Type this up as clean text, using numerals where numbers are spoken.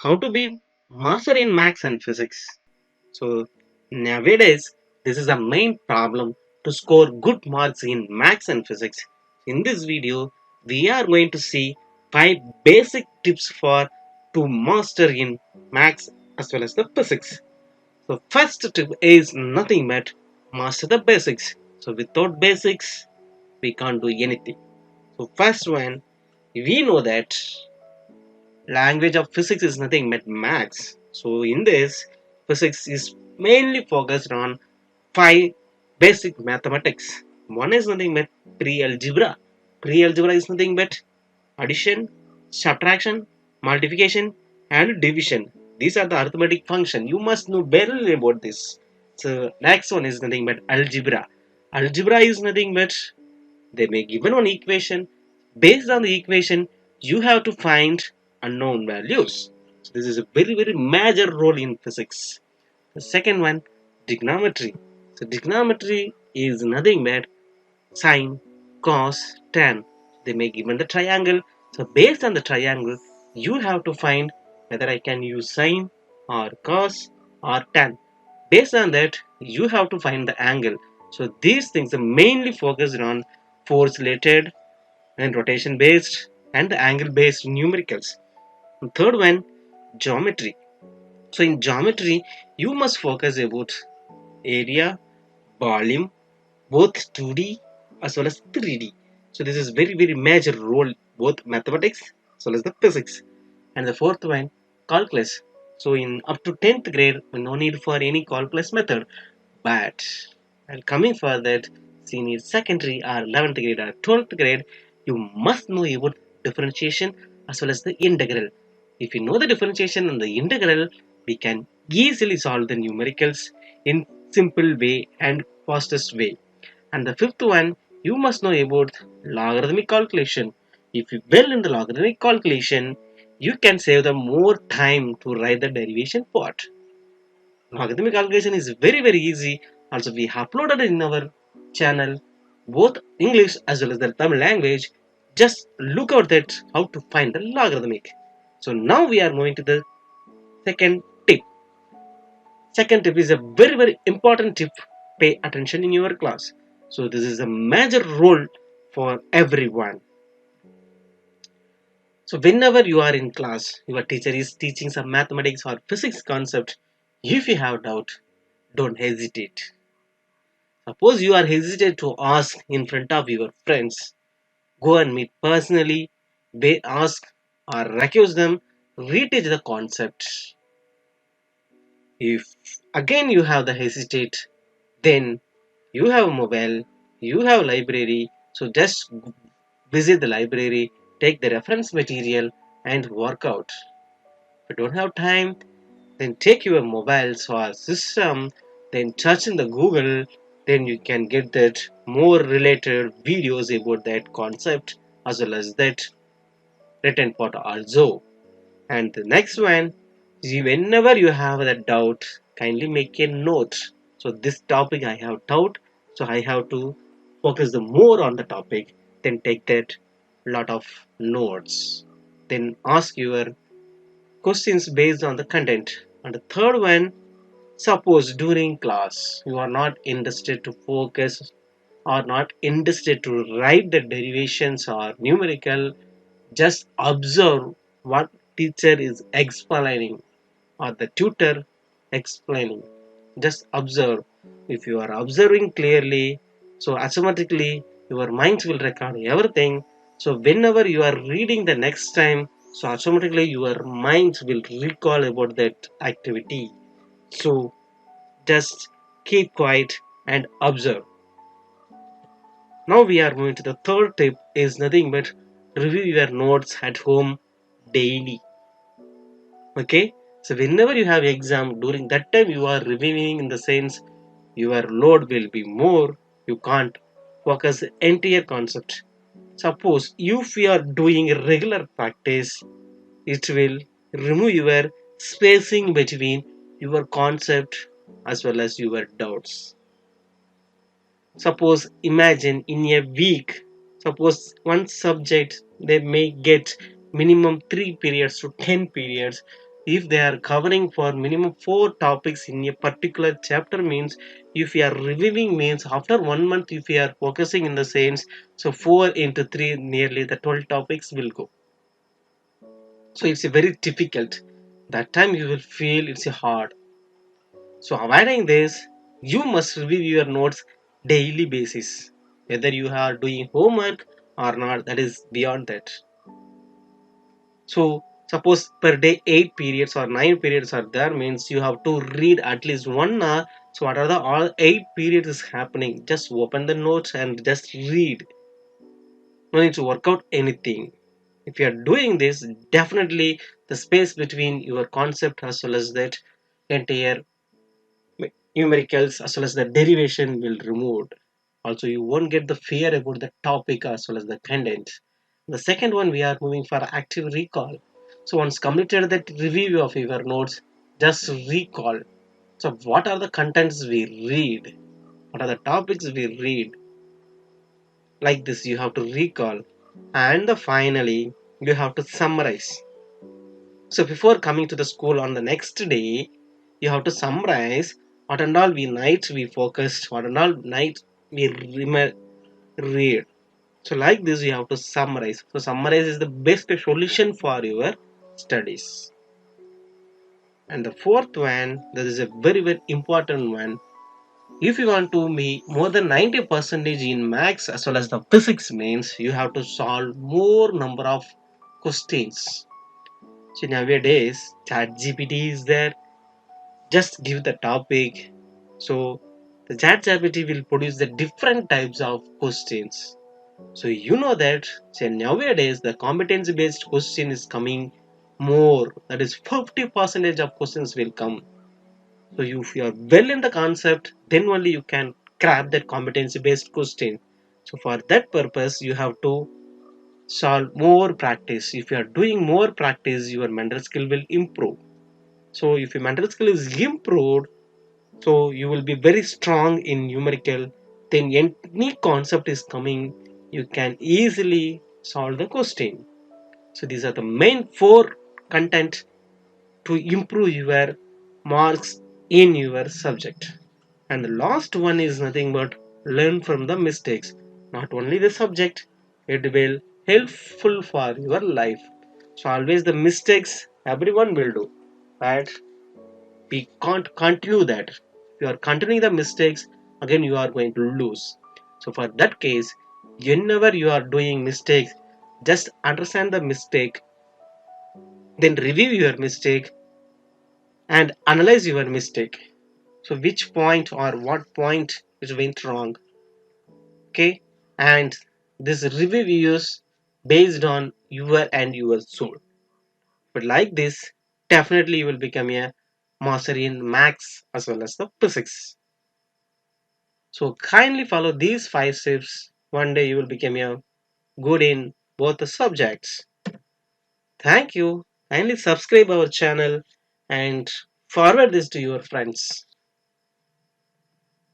How to be master in maths and physics. So nowadays, this is a main problem to score good marks in maths and physics. In this video, we are going to see 5 basic tips for to master in maths as well as the physics. So first tip is nothing but master the basics. So without basics, we can't do anything. So first one, we know that language of physics is nothing but maths. So in this, physics is mainly focused on 5 basic mathematics. One is nothing but pre-algebra. Pre-algebra is nothing but addition, subtraction, multiplication, and division. These are the arithmetic function. You must know barely about this. So next one is nothing but algebra. Algebra is nothing but they may given one equation. Based on the equation, you have to find unknown values. So this is a very major role in physics. The second one, trigonometry. So trigonometry is nothing but sine, cos, tan. They may given the triangle. So based on the triangle, you have to find whether I can use sine or cos or tan. Based on that, you have to find the angle. So these things are mainly focused on force related and rotation based and the angle based numericals. The third one, geometry. So in geometry, you must focus about area, volume, both 2D as well as 3D. So this is very major role both mathematics as well as the physics. And the fourth one, calculus. So in up to 10th grade, no need for any calculus method. But while coming for that, senior secondary or 11th grade or 12th grade, you must know about differentiation as well as the integral. If you know the differentiation and the integral, we can easily solve the numericals in simple way and fastest way. And the fifth one, you must know about logarithmic calculation. If you well in the logarithmic calculation, you can save the more time to write the derivation part. Logarithmic calculation is very easy. Also, we uploaded in our channel both English as well as the Tamil language. Just look out that how to find the logarithmic. So now we are moving to the second tip. Second tip is a very important tip. Pay attention in your class. So this is a major role for everyone. So whenever you are in class, your teacher is teaching some mathematics or physics concept. If you have doubt, don't hesitate. Suppose you are hesitant to ask in front of your friends, go and meet personally, ask or accuse them, reteach the concept. If again you have the hesitate, then you have a mobile, you have library, so just visit the library, take the reference material and work out. If you don't have time, then take your mobiles or system, then search in the Google, then you can get that more related videos about that concept as well as that written part also. And the next one, whenever you have that doubt, kindly make a note. So this topic I have doubt, so I have to focus the more on the topic, then take that lot of notes. Then ask your questions based on the content. And the third one, suppose during class you are not interested to focus or not interested to write the derivations or numerical, just observe what teacher is explaining or the tutor explaining. Just observe. If you are observing clearly, so automatically your minds will record everything. So whenever you are reading the next time, so automatically your minds will recall about that activity. So just keep quiet and observe. Now we are moving to the third tip is nothing but review your notes at home daily. Okay, so whenever you have exam during that time you are reviewing in the sense your load will be more, you can't focus the entire concept. Suppose if you are doing a regular practice, it will remove your spacing between your concept as well as your doubts. Suppose imagine in a week, suppose one subject they may get minimum 3 periods to 10 periods. if they are covering for minimum 4 topics in a particular chapter means, if you are reviewing means after 1 month, if you are focusing in the science, so 4 into 3 nearly the 12 topics will go. So it's a very difficult. That time you will feel it's a hard. So avoiding this, you must review your notes daily basis. Whether you are doing homework or not, that is beyond that. So suppose per day 8 periods or 9 periods are there means you have to read at least 1 hour. So what are the all 8 periods is happening? Just open the notes and just read. No need to work out anything. If you are doing this, definitely the space between your concept as well as that entire numericals as well as the derivation will removed. Also, you won't get the fear about the topic as well as the content. The second one, we are moving for active recall. So once completed that review of your notes, just recall. So what are the contents we read? What are the topics we read? Like this, you have to recall. And finally, you have to summarize. So before coming to the school on the next day, you have to summarize what and all we nights we focused, what and all night we read. So like this, you have to summarize. So summarize is the best solution for your studies. And the fourth one, that is a very very important one. If you want to be more than 90 percentage in maths as well as the physics means, you have to solve more number of questions. So nowadays, ChatGPT is there. Just give the topic. So the ChatGPT will produce the different types of questions. So you know that, say nowadays the competency based question is coming more. That is 50 percentage of questions will come. So if you are well in the concept, then only you can crack that competency based question. So for that purpose, you have to solve more practice. If you are doing more practice, your mental skill will improve. So if your mental skill is improved, so you will be very strong in numerical, then any concept is coming, you can easily solve the question. So these are the main 4 content to improve your marks in your subject. And the last one is nothing but learn from the mistakes. Not only the subject, it will helpful for your life. So always the mistakes everyone will do, right? We can't continue that. If you are continuing the mistakes, again you are going to lose. So for that case, whenever you are doing mistakes, just understand the mistake, then review your mistake and analyze your mistake. So which point or what point is went wrong, okay? And this review is based on your and your soul. But like this, definitely you will become a master in maths as well as the physics. So kindly follow these 5 steps. One day you will become a good in both the subjects. Thank you. Kindly subscribe our channel and forward this to your friends.